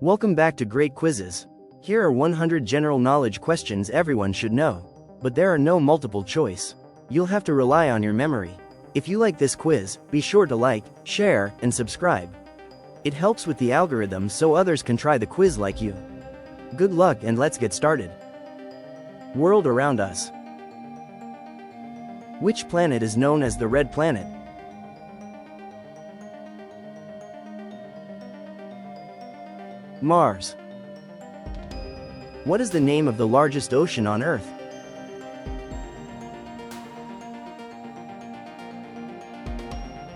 Welcome back to Great Quizzes. Here are 100 general knowledge questions everyone should know. But there are no multiple choice. You'll have to rely on your memory. If you like this quiz, be sure to like, share, and subscribe. It helps with the algorithm so others can try the quiz like you. Good luck and let's get started. World around us. Which planet is known as the Red Planet? Mars. What is the name of the largest ocean on Earth?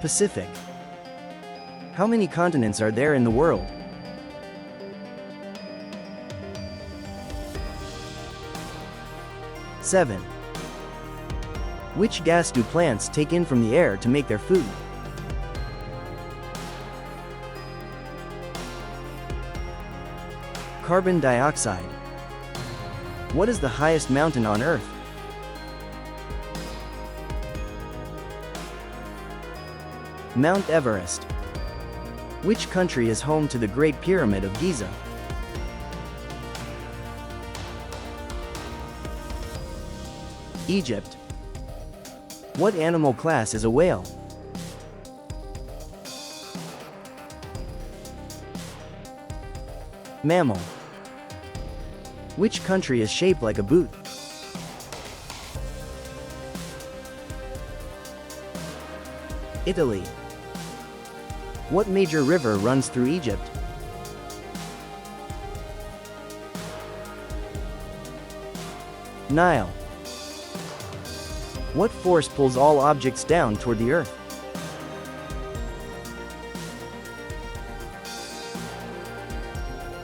Pacific. How many continents are there in the world? 7. Which gas do plants take in from the air to make their food? Carbon dioxide. What is the highest mountain on Earth? Mount Everest. Which country is home to the Great Pyramid of Giza? Egypt. What animal class is a whale? Mammal. Which country is shaped like a boot? Italy. What major river runs through Egypt? Nile. What force pulls all objects down toward the Earth?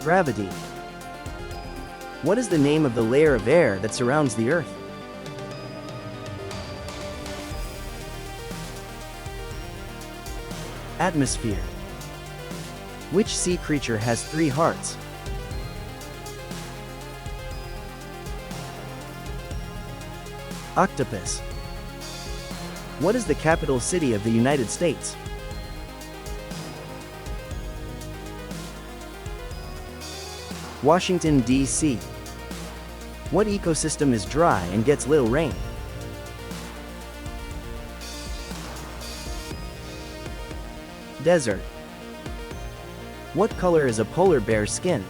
Gravity. What is the name of the layer of air that surrounds the Earth? Atmosphere. Which sea creature has 3 hearts? Octopus. What is the capital city of the United States? Washington, D.C. What ecosystem is dry and gets little rain? Desert. What color is a polar bear's skin?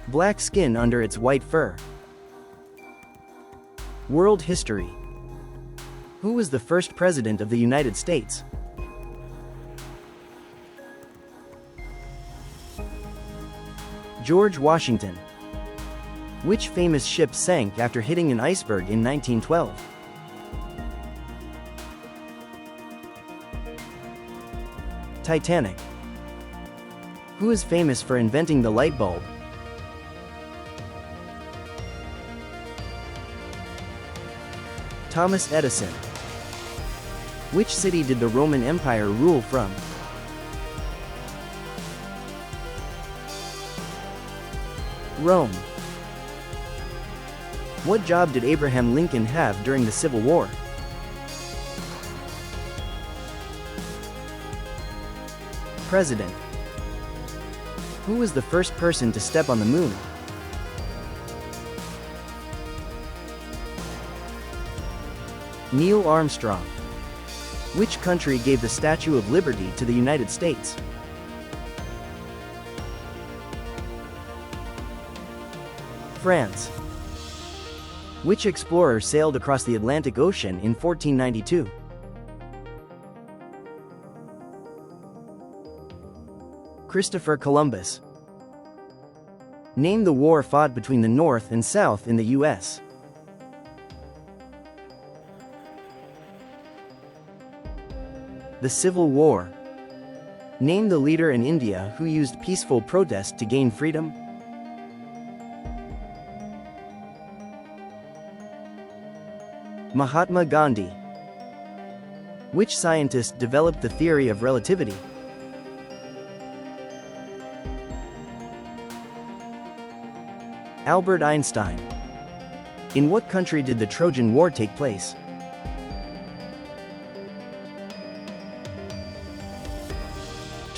Black skin under its white fur. World history. Who was the first president of the United States? George Washington. Which famous ship sank after hitting an iceberg in 1912? Titanic. Who is famous for inventing the light bulb? Thomas Edison. Which city did the Roman Empire rule from? Rome. What job did Abraham Lincoln have during the Civil War? President. Who was the first person to step on the moon? Neil Armstrong. Which country gave the Statue of Liberty to the United States? France. Which explorer sailed across the Atlantic Ocean in 1492? Christopher Columbus. Name the war fought between the North and South in the U.S. The Civil War. Name the leader in India who used peaceful protest to gain freedom. Mahatma Gandhi. Which scientist developed the theory of relativity? Albert Einstein. In what country did the Trojan War take place?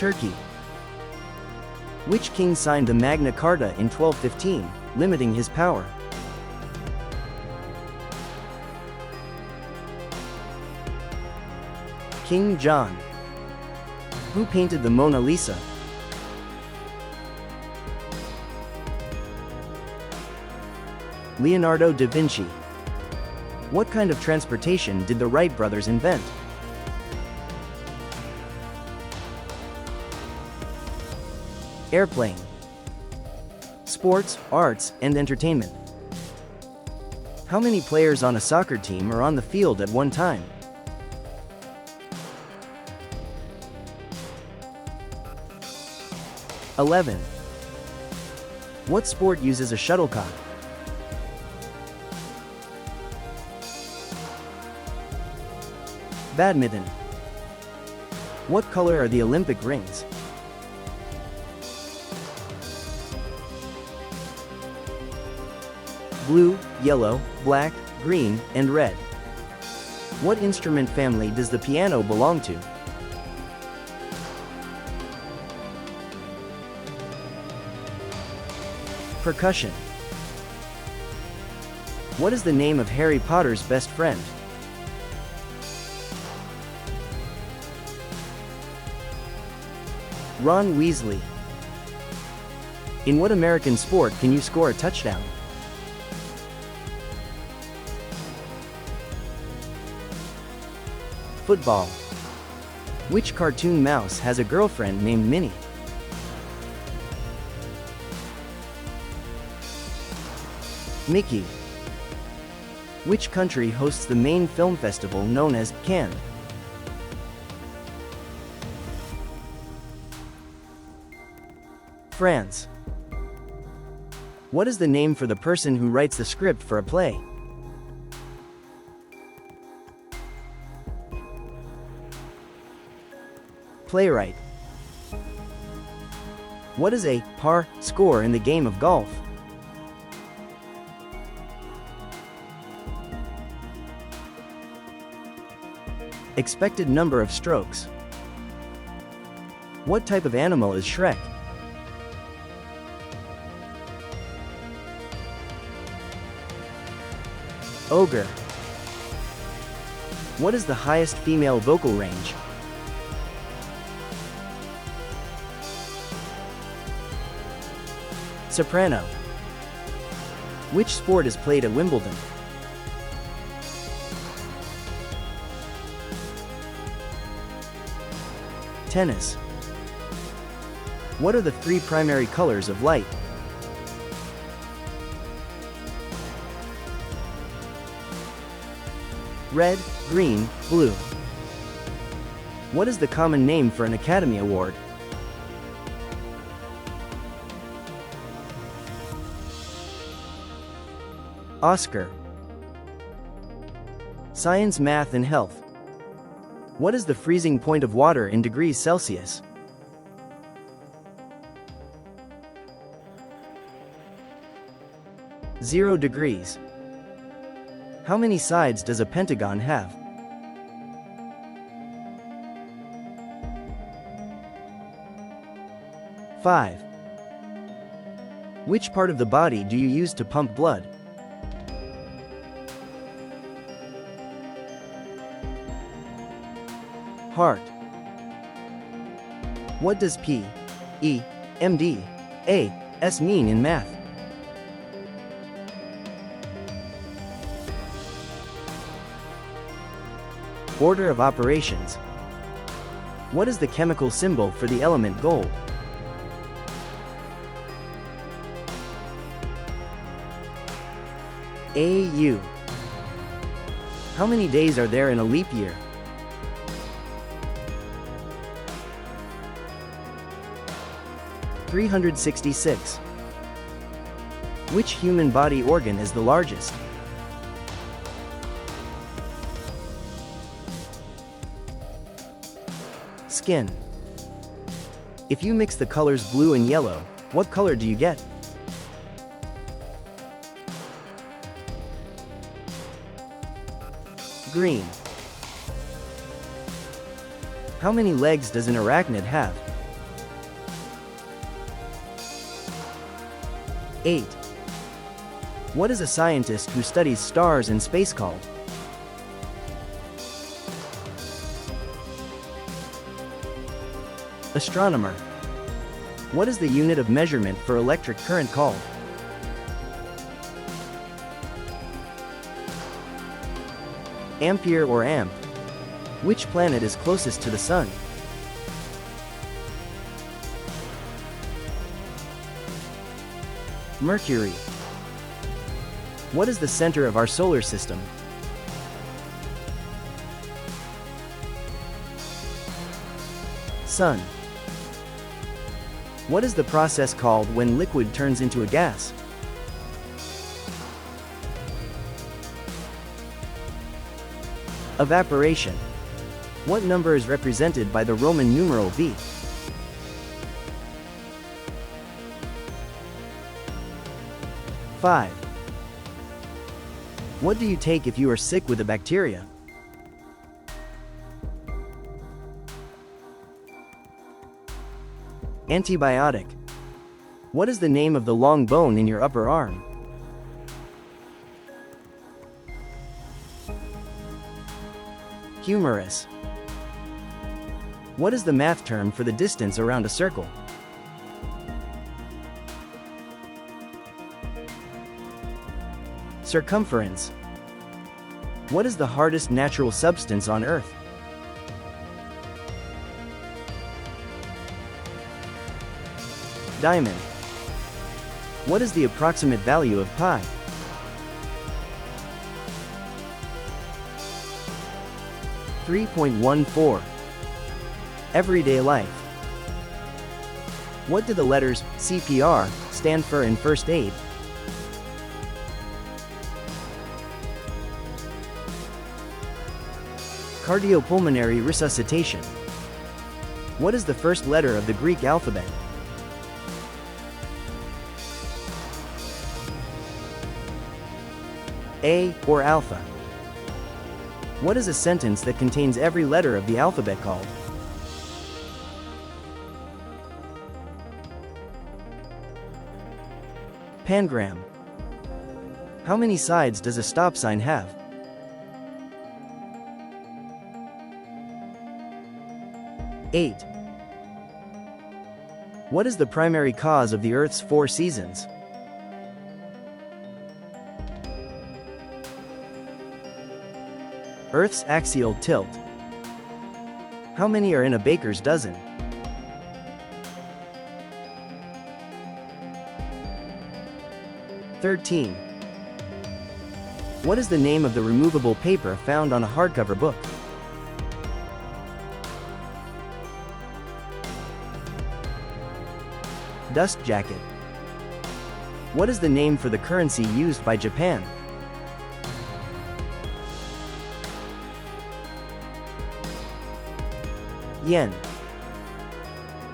Turkey. Which king signed the Magna Carta in 1215, limiting his power? King John. Who painted the Mona Lisa? Leonardo da Vinci. What kind of transportation did the Wright brothers invent? Airplane. Sports, arts, and entertainment. How many players on a soccer team are on the field at one time? (11) What sport uses a shuttlecock? Badminton. What color are the Olympic rings? Blue, yellow, black, green, and red. What instrument family does the piano belong to? Percussion. What is the name of Harry Potter's best friend? Ron Weasley. In what American sport can you score a touchdown? Football. Which cartoon mouse has a girlfriend named Minnie? Mickey. Which country hosts the main film festival known as Cannes? France. What is the name for the person who writes the script for a play? Playwright. What is a par score in the game of golf? Expected number of strokes. What type of animal is Shrek? Ogre. What is the highest female vocal range? Soprano. Which sport is played at Wimbledon? Tennis. What are the three primary colors of light? Red, green, blue. What is the common name for an Academy Award? Oscar. Science, math, and health. What is the freezing point of water in degrees Celsius? (0 degrees). How many sides does a pentagon have? (5). Which part of the body do you use to pump blood? Heart. What does P, E, M, D, A, S mean in math? Order of operations. What is the chemical symbol for the element gold? AU. How many days are there in a leap year? (366). Which human body organ is the largest? Skin. If you mix the colors blue and yellow, what color do you get? Green. How many legs does an arachnid have? 8. What is a scientist who studies stars in space called? Astronomer. What is the unit of measurement for electric current called? Ampere or amp. Which planet is closest to the Sun? Mercury. What is the center of our solar system? Sun. What is the process called when liquid turns into a gas? Evaporation. What number is represented by the Roman numeral V? Five. What do you take if you are sick with a bacteria? Antibiotic. What is the name of the long bone in your upper arm? Humerus. What is the math term for the distance around a circle? Circumference. What is the hardest natural substance on Earth? Diamond. What is the approximate value of pi? .14. Everyday life. What do the letters CPR stand for in first aid? Cardiopulmonary resuscitation. What is the first letter of the Greek alphabet? A, or alpha. What is a sentence that contains every letter of the alphabet called? Pangram. How many sides does a stop sign have? Eight. What is the primary cause of the Earth's 4 seasons? Earth's axial tilt. How many are in a baker's dozen? (13). What is the name of the removable paper found on a hardcover book? Dust jacket. What is the name for the currency used by Japan? Yen.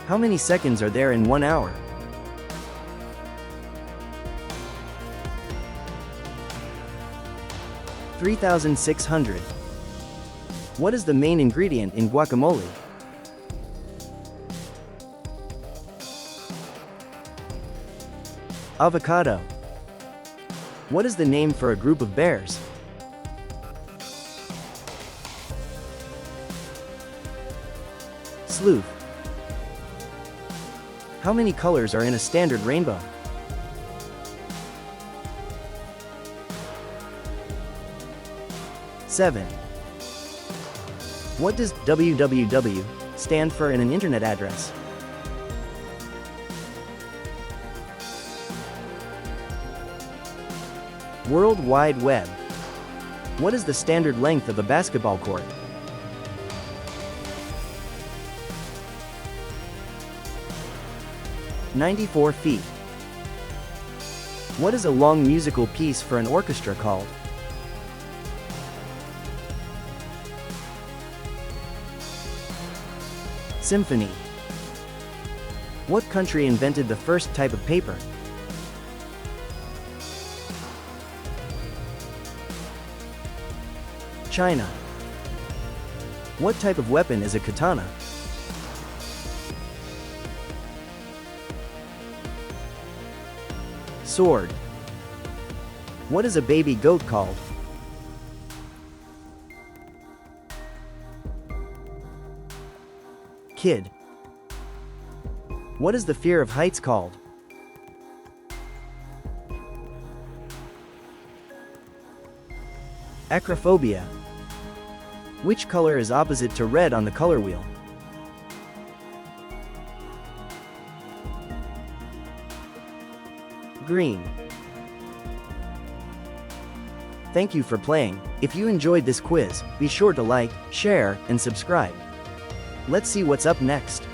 How many seconds are there in 1 hour? (3,600). What is the main ingredient in guacamole? Avocado. What is the name for a group of bears? Sleuth. How many colors are in a standard rainbow? Seven. What does www stand for in an internet address? World Wide Web. What is the standard length of a basketball court? (94 feet). What is a long musical piece for an orchestra called? Symphony. What country invented the first type of paper? China. What type of weapon is a katana? Sword. What is a baby goat called? Kid. What is the fear of heights called? Acrophobia. Which color is opposite to red on the color wheel? Green. Thank you for playing. If you enjoyed this quiz, be sure to like, share, and subscribe. Let's see what's up next.